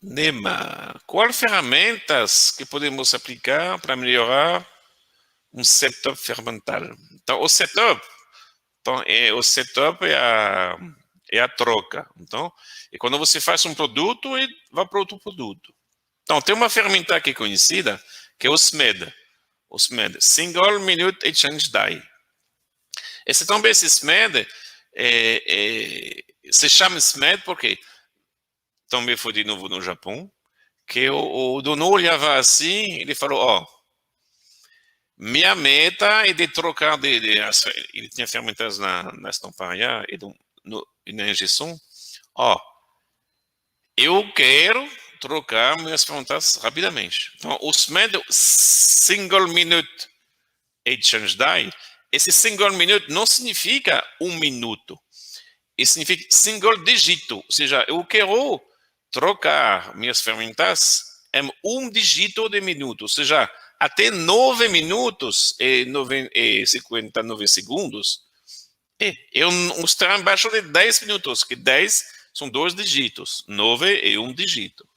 Nema, quais ferramentas que podemos aplicar para melhorar um setup fermental? Então, o setup é a troca. Então, e quando você faz um produto, ele vai para outro produto. Então, tem uma ferramenta que é conhecida, que é o SMED. O SMED, Single Minute Exchange Die. Esse SMED se chama SMED porque também foi de novo no Japão, que o dono olhava assim, ele falou, minha meta é de trocar ele tinha fermentas na estamparia e na injeção, eu quero trocar minhas fermentas rapidamente. Então, o SMED, Single Minute Exchange Die, esse single minute não significa um minuto, isso significa single dígito, ou seja, eu quero trocar minhas ferramentas em um dígito de minuto, ou seja, até 9 minutos e 59 segundos, eu estou abaixo de 10 minutos, que 10 são dois dígitos, 9 é um dígito.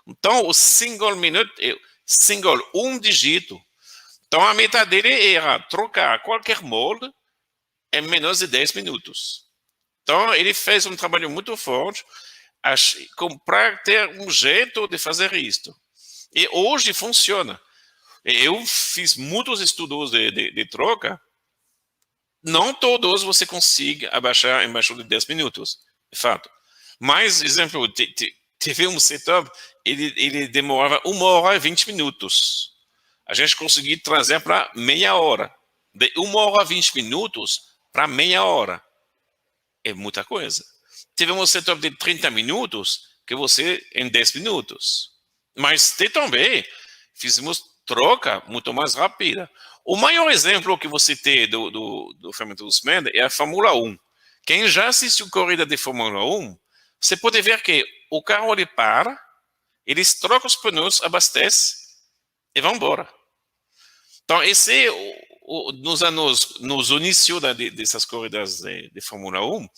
Então, o single minute é single, um dígito. Então, a meta dele era trocar qualquer molde em menos de 10 minutos. Então, ele fez um trabalho muito forte para ter um jeito de fazer isto. E hoje funciona. Eu fiz muitos estudos de troca. Não todos você consegue abaixar embaixo de 10 minutos, de fato. Mas, exemplo, teve um setup, ele demorava 1 hora e 20 minutos. A gente conseguiu trazer para meia hora. De 1 hora e 20 minutos para meia hora. É muita coisa. Tivemos um setup de 30 minutos que você em 10 minutos. Mas também fizemos troca muito mais rápida. O maior exemplo que você tem do fermento dos Mendes é a Fórmula 1. Quem já assistiu corrida de Fórmula 1, você pode ver que o carro ele para, eles trocam os pneus, abastecem e vão embora. Então, esse nos inícios dessas corridas de Fórmula 1,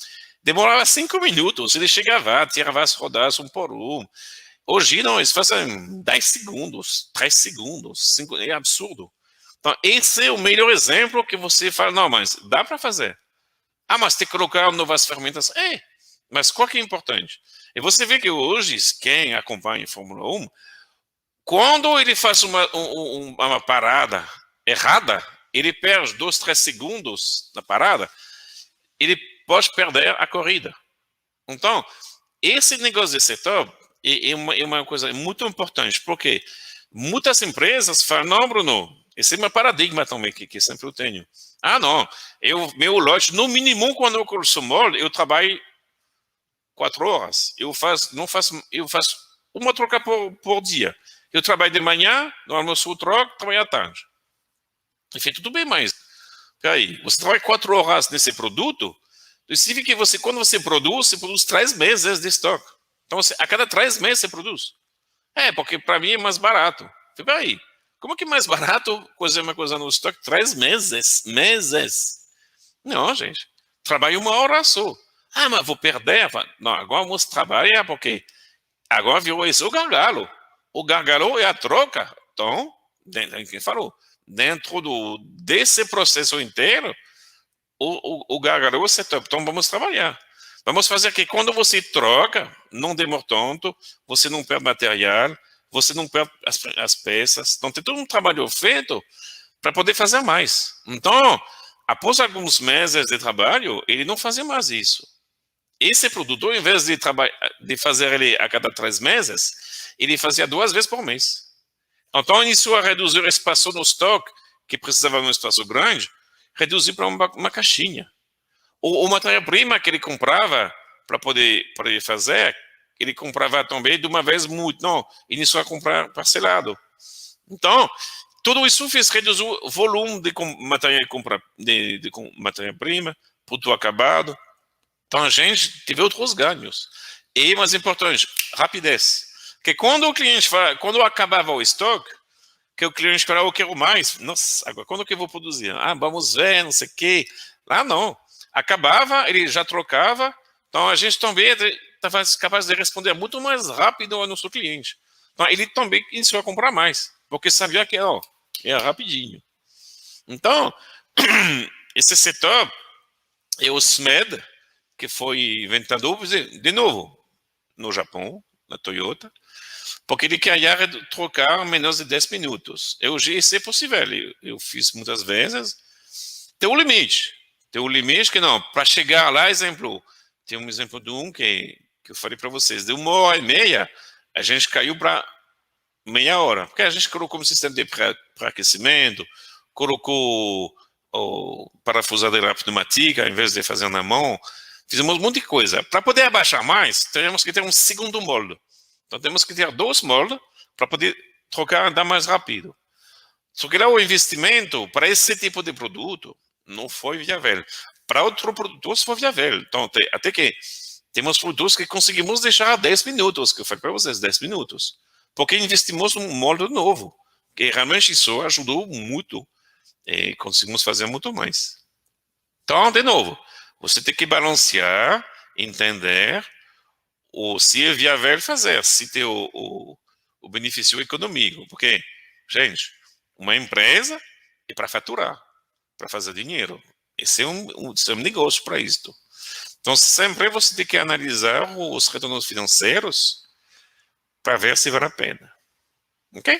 demorava 5 minutos, ele chegava, tirava as rodadas um por um. Hoje não, eles fazem 10 segundos, 3 segundos, 5, é absurdo. Então, esse é o melhor exemplo que você fala, não, mas dá para fazer. Mas tem que colocar novas ferramentas. Mas qual que é importante? E você vê que hoje, quem acompanha a Fórmula 1, quando ele faz uma parada errada, ele perde 2, 3 segundos na parada, ele pode perder a corrida. Então, esse negócio de setup é uma coisa muito importante, porque muitas empresas falam, não, Bruno, esse é meu paradigma também, que sempre eu tenho. Não, meu lote, no mínimo, quando eu coloco molde, eu trabalho 4 horas. Eu faço uma troca por dia. Eu trabalho de manhã, no almoço eu troco, trabalho à tarde. Enfim, tudo bem, mas peraí, você trabalha 4 horas nesse produto, significa que quando você produz 3 meses de estoque. Então, a cada 3 meses você produz. Porque para mim é mais barato. Peraí, como que é mais barato cozer uma coisa no estoque 3 meses? Meses. Não, gente. Trabalho 1 hora só. Mas vou perder? Não, agora vamos trabalhar, porque agora virou isso o gargalo. O gargalo é a troca. Então, quem falou? Dentro desse processo inteiro, o gargalo é o setup. Então, vamos trabalhar. Vamos fazer que quando você troca, não demora tanto, você não perde material, você não perde as peças. Então, tem todo um trabalho feito para poder fazer mais. Então, após alguns meses de trabalho, ele não fazia mais isso. Esse produtor, em vez de fazer ele a cada 3 meses, ele fazia 2 vezes por mês. Então, iniciou a reduzir o espaço no estoque, que precisava de um espaço grande, reduziu para uma caixinha. O matéria-prima que ele comprava para poder fazer, ele comprava também de uma vez muito. Não, iniciou a comprar parcelado. Então, tudo isso fez reduzir o volume de matéria-prima, produto acabado. Então, a gente teve outros ganhos. E, mais importante, rapidez. Que quando o cliente quando acabava o estoque, que o cliente falava, eu quero mais. Nossa, agora quando que eu vou produzir? Vamos ver, não sei o quê. Lá não. Acabava, ele já trocava. Então, a gente também estava capaz de responder muito mais rápido ao nosso cliente. Então, ele também iniciou a comprar mais, porque sabia que era rapidinho. Então, esse setor é o SMED, que foi inventado, de novo, no Japão, na Toyota, porque ele queria trocar menos de 10 minutos. E hoje isso é possível. Eu fiz muitas vezes. Tem um limite. Tem um limite que não. Para chegar lá, exemplo, tem um exemplo de um que eu falei para vocês. De 1h30, a gente caiu para meia hora. Porque a gente colocou um sistema de pré-aquecimento, colocou o parafusadeira pneumática, em vez de fazer na mão. Fizemos um monte de coisa. Para poder abaixar mais, temos que ter um segundo molde. Então temos que ter 2 moldes para poder trocar, andar mais rápido. Só que lá o investimento para esse tipo de produto não foi viável. Para outro produto foi viável. Então, até que temos produtos que conseguimos deixar a 10 minutos, que eu falei para vocês, 10 minutos. Porque investimos num molde novo. Que realmente isso ajudou muito. E conseguimos fazer muito mais. Então, de novo, você tem que balancear, entender se é viável fazer, se tem o benefício econômico. Porque, gente, uma empresa é para faturar, para fazer dinheiro. Esse é um negócio para isto. Então, sempre você tem que analisar os retornos financeiros para ver se vale a pena. Ok?